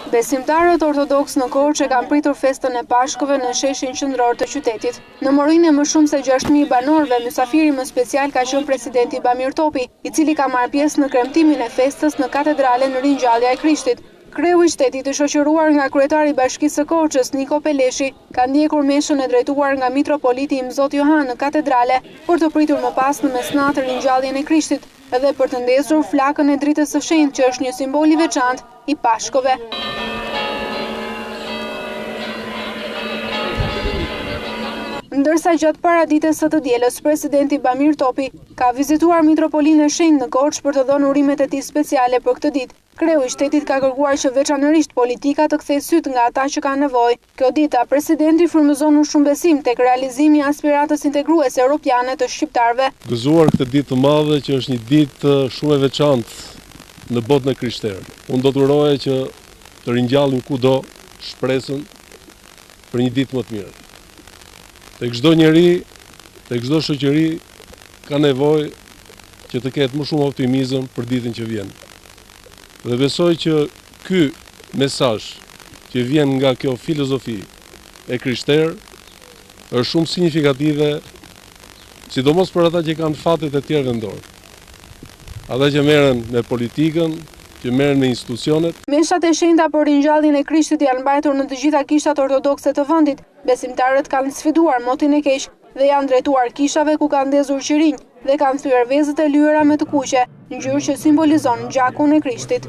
Besimtarët ortodoks në Korçë kanë pritur festën e Pashkëve në sheshin qendror të qytetit. Në morinë e më shumë se 6.000 banorëve, mysafiri më special ka qenë presidenti Bamir Topi, i cili ka marrë pjesë në kremtimin e festës në katedralen Ringjallja e Krishtit. Kreu i shtetit i shoqëruar nga kryetari i Bashkisë së Korçës, Niko Peleshi, ka ndjekur meshën e drejtuar nga mitropoliti i Mzot Johan në katedrale për të pritur më pas në mesnatë Ringjalljen e Krishtit dhe për të ndezur flakën e dritës së shenjtë, që është një simbol i veçantë i Pashkëve. Ndërsa gjatë paradites së të dielës, presidenti Bamir Topi ka vizituar mitropolinë e shenjtë në Korçë për të dhënë urimet e tij speciale për këtë ditë. Kreu i shtetit ka kërkuar që veçanërisht politika të kthejë syt nga ata që kanë nevojë. Kjo dita, presidenti frymëzon në shumë besim tek realizimi i aspiratës integruese europiane të shqiptarëve. Gëzuar këtë ditë të madhe, që është një ditë shumë e veçantë në botën e krishterë. Unë do të uroja që të ringjallim kudo shpresën për një ditë më të mirë. Tek çdo njeri, tek çdo shoqëri ka nevojë që të ketë më shumë optimizëm për ditën që vjen. Dhe besoj që ky mesazh që vjen nga kjo filozofi e krishterë është shumë signifikative, sidomos për ata që kanë fatet e tjerë vendore. Ata që merren me politikën, që merren me institucionet. Meshat e shenjta për Ringjalljen e Krishtit janë mbajtur në të gjitha kishtat ortodokse të vendit. Besimtarët kanë sfiduar motin e keq dhe janë drejtuar kishave ku kanë ndezur qirinj dhe kanë thyer vezët e lyera me të kuqe, ngjyrë që simbolizon gjakun e Krishtit.